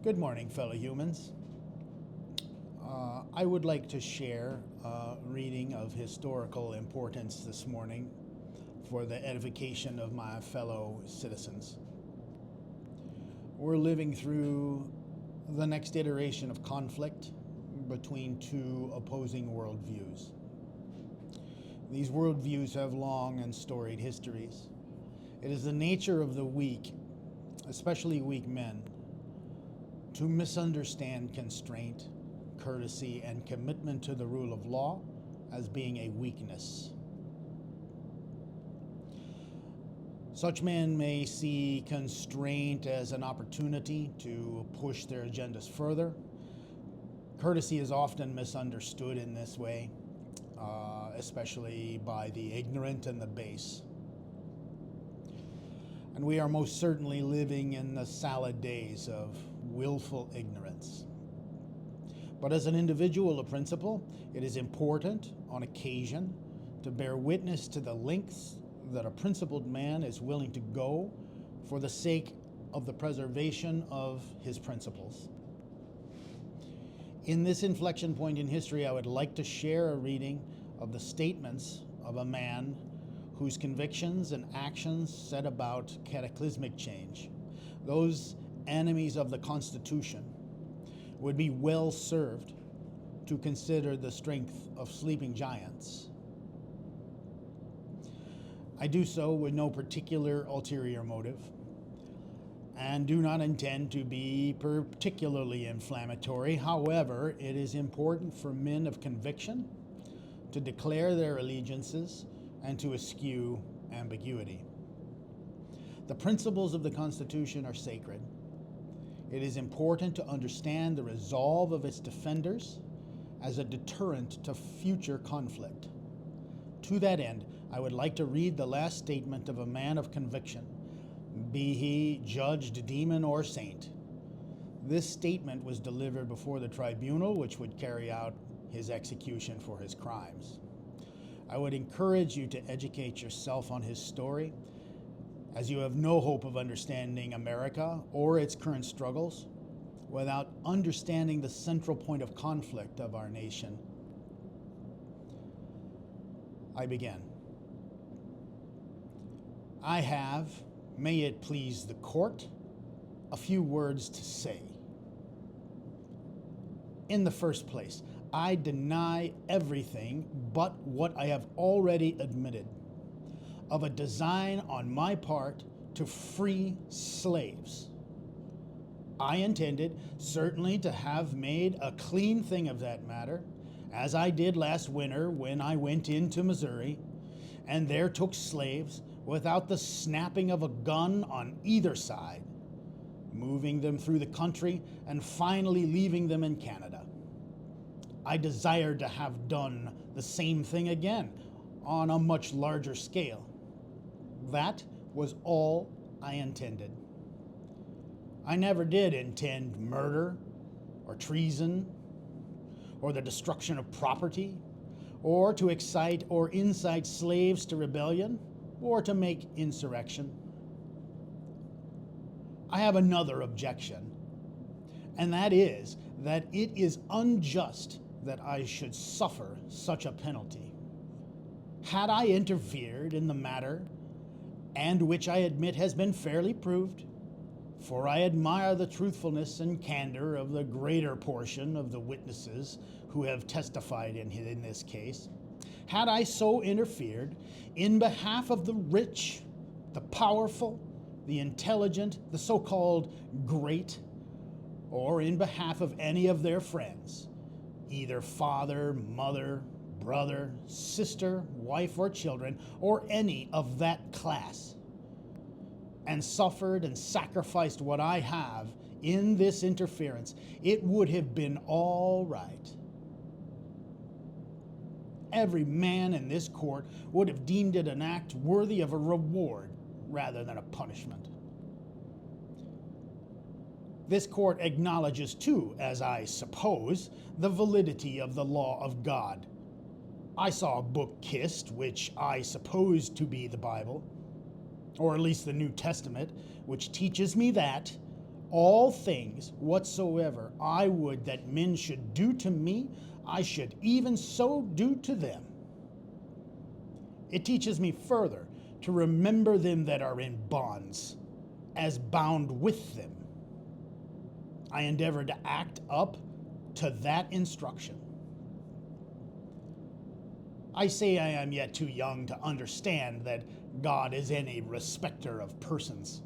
Good morning, fellow humans. I would like to share a reading of historical importance this morning for the edification of my fellow citizens. We're living through the next iteration of conflict between two opposing worldviews. These worldviews have long and storied histories. It is the nature of the weak, especially weak men, to misunderstand constraint, courtesy, and commitment to the rule of law as being a weakness. Such men may see constraint as an opportunity to push their agendas further. Courtesy is often misunderstood in this way, especially by the ignorant and the base. And we are most certainly living in the salad days of willful ignorance. But as an individual of principle, it is important on occasion to bear witness to the lengths that a principled man is willing to go for the sake of the preservation of his principles. In this inflection point in history, I would like to share a reading of the statements of a man whose convictions and actions set about cataclysmic change. Those enemies of the Constitution would be well served to consider the strength of sleeping giants. I do so with no particular ulterior motive and do not intend to be particularly inflammatory. However, it is important for men of conviction to declare their allegiances and to eschew ambiguity. The principles of the Constitution are sacred. It is important to understand the resolve of its defenders as a deterrent to future conflict. To that end, I would like to read the last statement of a man of conviction, be he judged demon or saint. This statement was delivered before the tribunal which would carry out his execution for his crimes. I would encourage you to educate yourself on his story, as you have no hope of understanding America or its current struggles without understanding the central point of conflict of our nation. I begin. I have, may it please the court, a few words to say. In the first place, I deny everything but what I have already admitted of a design on my part to free slaves. I intended certainly to have made a clean thing of that matter, as I did last winter when I went into Missouri and there took slaves without the snapping of a gun on either side, moving them through the country and finally leaving them in Canada. I desired to have done the same thing again on a much larger scale. That was all I intended. I never did intend murder or treason or the destruction of property or to excite or incite slaves to rebellion or to make insurrection. I have another objection, and that is that it is unjust that I should suffer such a penalty. Had I interfered in the matter, and which I admit has been fairly proved, for I admire the truthfulness and candor of the greater portion of the witnesses who have testified in this case, had I so interfered in behalf of the rich, the powerful, the intelligent, the so-called great, or in behalf of any of their friends, either father, mother, brother, sister, wife, or children, or any of that class, and suffered and sacrificed what I have in this interference, it would have been all right. Every man in this court would have deemed it an act worthy of a reward rather than a punishment. This court acknowledges too, as I suppose, the validity of the law of God. I saw a book kissed, which I suppose to be the Bible, or at least the New Testament, which teaches me that All things whatsoever I would that men should do to me, I should even so do to them. It teaches me further to remember them that are in bonds, as bound with them. I endeavor to act up to that instruction. I say I am yet too young to understand that God is any respecter of persons.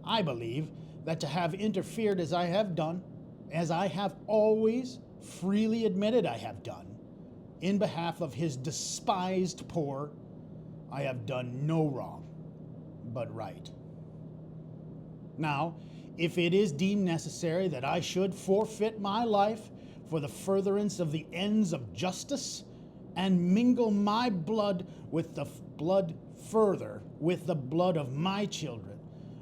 I believe that to have interfered as I have done, as I have always freely admitted I have done, in behalf of his despised poor, I have done no wrong, but right. Now, if it is deemed necessary that I should forfeit my life for the furtherance of the ends of justice, and mingle my blood with the blood further with the blood of my children,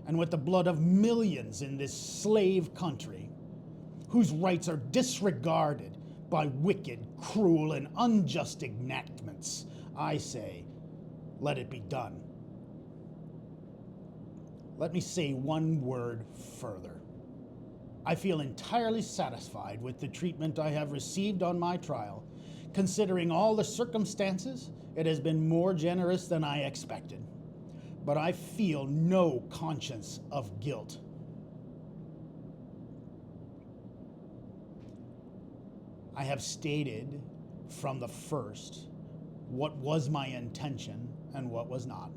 and with the blood of millions in this slave country, whose rights are disregarded by wicked, cruel, and unjust enactments, I say, let it be done. Let me say one word further. I feel entirely satisfied with the treatment I have received on my trial. Considering all the circumstances, it has been more generous than I expected. But I feel no conscience of guilt. I have stated from the first what was my intention and what was not.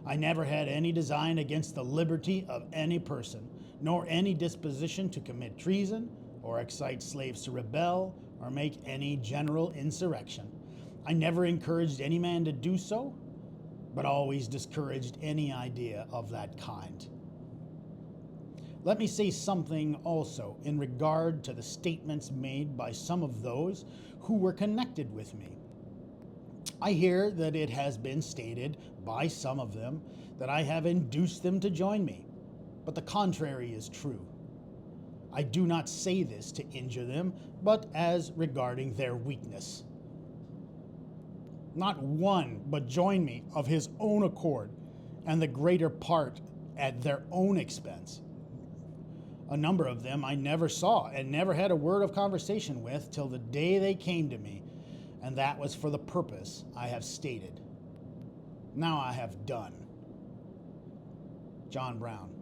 I never had any design against the liberty of any person, nor any disposition to commit treason, or excite slaves to rebel, or make any general insurrection. I never encouraged any man to do so, but always discouraged any idea of that kind. Let me say something also in regard to the statements made by some of those who were connected with me. I hear that it has been stated by some of them that I have induced them to join me, but the contrary is true. I do not say this to injure them, but as regarding their weakness. Not one but joined me of his own accord, and the greater part at their own expense. A number of them I never saw and never had a word of conversation with till the day they came to me, and that was for the purpose I have stated. Now I have done. John Brown.